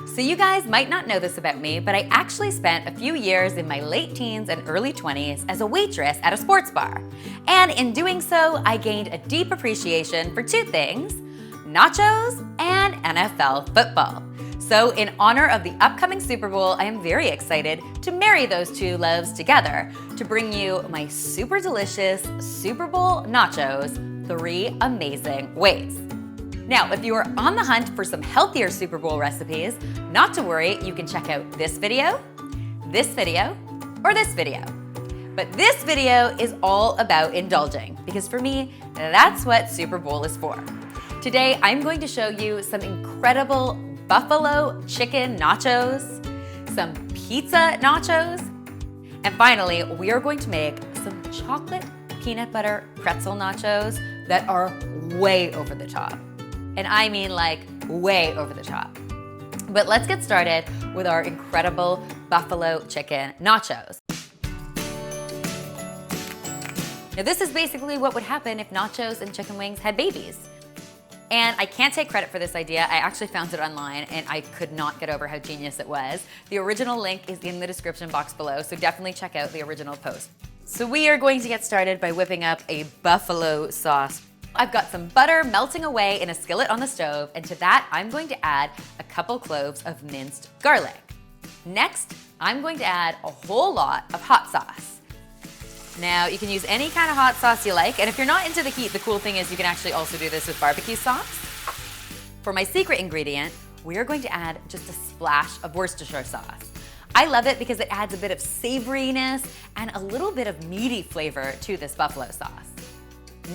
So you guys might not know this about me, but I actually spent a few years in my late teens and early 20s as a waitress at a sports bar. And in doing so, I gained a deep appreciation for two things: nachos and NFL football. So in honor of the upcoming Super Bowl, I am very excited to marry those two loves together to bring you my super delicious Super Bowl nachos 3 amazing ways. Now, if you are on the hunt for some healthier Super Bowl recipes, not to worry, you can check out this video, or this video. But this video is all about indulging, because for me, that's what Super Bowl is for. Today, I'm going to show you some incredible buffalo chicken nachos, some pizza nachos, and finally, we are going to make some chocolate peanut butter pretzel nachos that are way over the top. And I mean like way over the top. But let's get started with our incredible buffalo chicken nachos. Now this is basically what would happen if nachos and chicken wings had babies. And I can't take credit for this idea. I actually found it online and I could not get over how genius it was. The original link is in the description box below, so definitely check out the original post. So we are going to get started by whipping up a buffalo sauce. I've got some butter melting away in a skillet on the stove, and to that I'm going to add a couple cloves of minced garlic. Next, I'm going to add a whole lot of hot sauce. Now, you can use any kind of hot sauce you like, and if you're not into the heat, the cool thing is you can actually also do this with barbecue sauce. For my secret ingredient, we are going to add just a splash of Worcestershire sauce. I love it because it adds a bit of savoriness and a little bit of meaty flavor to this buffalo sauce.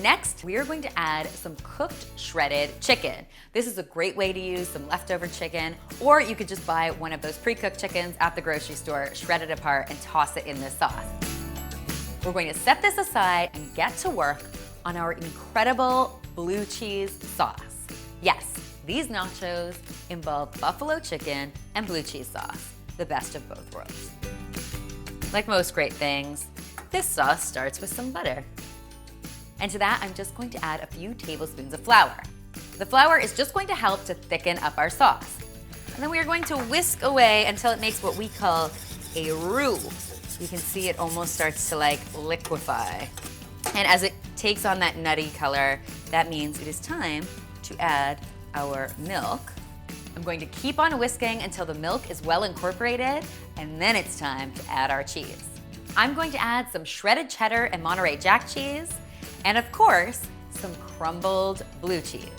Next, we are going to add some cooked shredded chicken. This is a great way to use some leftover chicken, or you could just buy one of those pre-cooked chickens at the grocery store, shred it apart, and toss it in this sauce. We're going to set this aside and get to work on our incredible blue cheese sauce. Yes, these nachos involve buffalo chicken and blue cheese sauce, the best of both worlds. Like most great things, this sauce starts with some butter. And to that, I'm just going to add a few tablespoons of flour. The flour is just going to help to thicken up our sauce. And then we are going to whisk away until it makes what we call a roux. You can see it almost starts to like liquefy. And as it takes on that nutty color, that means it is time to add our milk. I'm going to keep on whisking until the milk is well incorporated, and then it's time to add our cheese. I'm going to add some shredded cheddar and Monterey Jack cheese, and of course, some crumbled blue cheese.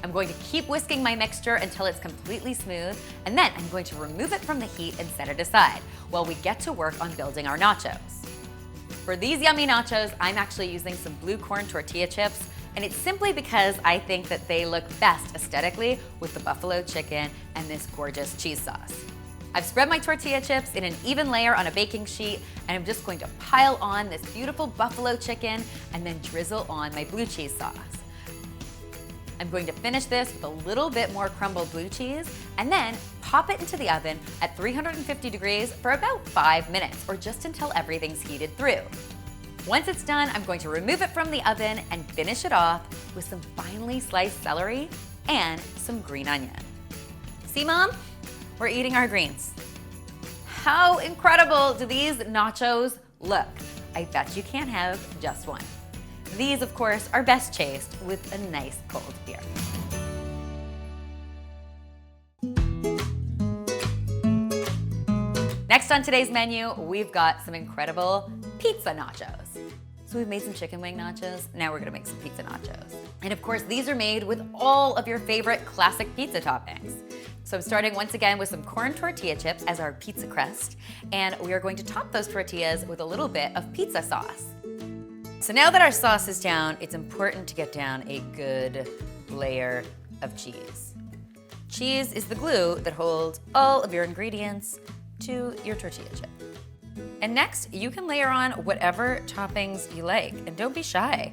I'm going to keep whisking my mixture until it's completely smooth, and then I'm going to remove it from the heat and set it aside while we get to work on building our nachos. For these yummy nachos, I'm actually using some blue corn tortilla chips, and it's simply because I think that they look best aesthetically with the buffalo chicken and this gorgeous cheese sauce. I've spread my tortilla chips in an even layer on a baking sheet, and I'm just going to pile on this beautiful buffalo chicken and then drizzle on my blue cheese sauce. I'm going to finish this with a little bit more crumbled blue cheese and then pop it into the oven at 350 degrees for about 5 minutes, or just until everything's heated through. Once it's done, I'm going to remove it from the oven and finish it off with some finely sliced celery and some green onion. See, Mom? We're eating our greens. How incredible do these nachos look? I bet you can't have just one. These, of course, are best chased with a nice cold beer. Next on today's menu, we've got some incredible pizza nachos. So we've made some chicken wing nachos, now we're gonna make some pizza nachos. And of course, these are made with all of your favorite classic pizza toppings. So I'm starting once again with some corn tortilla chips as our pizza crust, and we are going to top those tortillas with a little bit of pizza sauce. So now that our sauce is down, it's important to get down a good layer of cheese. Cheese is the glue that holds all of your ingredients to your tortilla chip. And next, you can layer on whatever toppings you like, and don't be shy.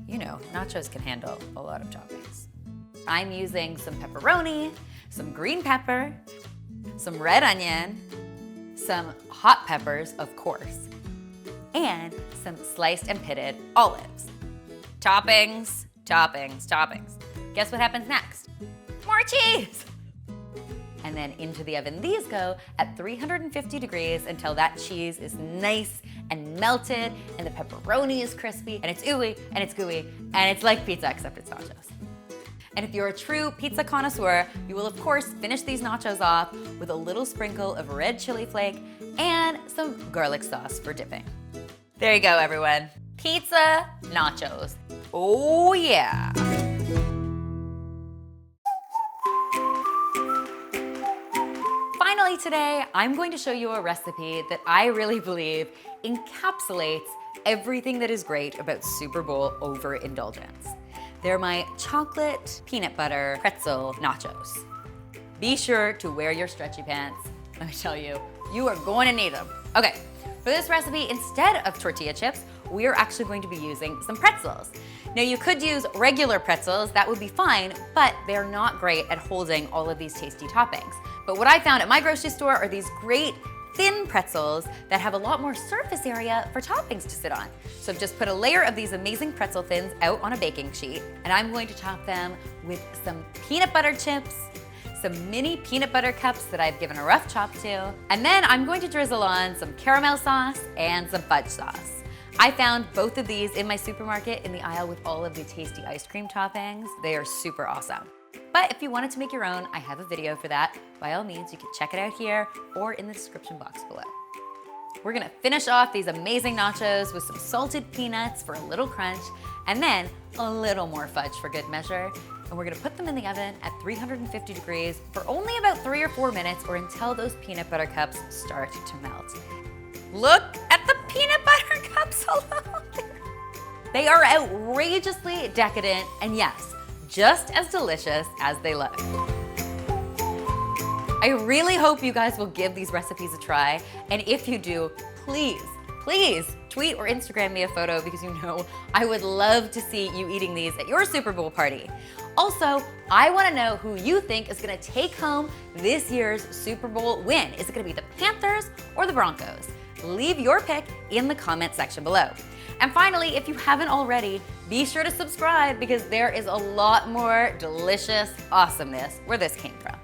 You know, nachos can handle a lot of toppings. I'm using some pepperoni, some green pepper, some red onion, some hot peppers, of course, and some sliced and pitted olives. Toppings, toppings, toppings. Guess what happens next? More cheese! and then into the oven these go at 350 degrees until that cheese is nice and melted and the pepperoni is crispy and it's ooey and it's gooey and it's like pizza except it's nachos. And if you're a true pizza connoisseur, you will of course finish these nachos off with a little sprinkle of red chili flake and some garlic sauce for dipping. There you go, everyone. Pizza nachos. Oh yeah. Finally today, I'm going to show you a recipe that I really believe encapsulates everything that is great about Super Bowl overindulgence. They're my chocolate peanut butter pretzel nachos. Be sure to wear your stretchy pants. Let me tell you, you are going to need them. Okay, for this recipe, instead of tortilla chips, we are actually going to be using some pretzels. Now you could use regular pretzels, that would be fine, but they're not great at holding all of these tasty toppings. But what I found at my grocery store are these great thin pretzels that have a lot more surface area for toppings to sit on. So I've just put a layer of these amazing pretzel thins out on a baking sheet, and I'm going to top them with some peanut butter chips, some mini peanut butter cups that I've given a rough chop to, and then I'm going to drizzle on some caramel sauce and some fudge sauce. I found both of these in my supermarket in the aisle with all of the tasty ice cream toppings. They are super awesome. But if you wanted to make your own, I have a video for that. By all means, you can check it out here or in the description box below. We're gonna finish off these amazing nachos with some salted peanuts for a little crunch, and then a little more fudge for good measure. And we're gonna put them in the oven at 350 degrees for only about 3 or 4 minutes or until those peanut butter cups start to melt. Look at the peanut butter cups alone. They are outrageously decadent, and yes, just as delicious as they look. I really hope you guys will give these recipes a try, and if you do, please, please tweet or Instagram me a photo because you know I would love to see you eating these at your Super Bowl party. Also, I wanna know who you think is gonna take home this year's Super Bowl win. Is it gonna be the Panthers or the Broncos? Leave your pick in the comment section below. And finally, if you haven't already, be sure to subscribe because there is a lot more delicious awesomeness where this came from.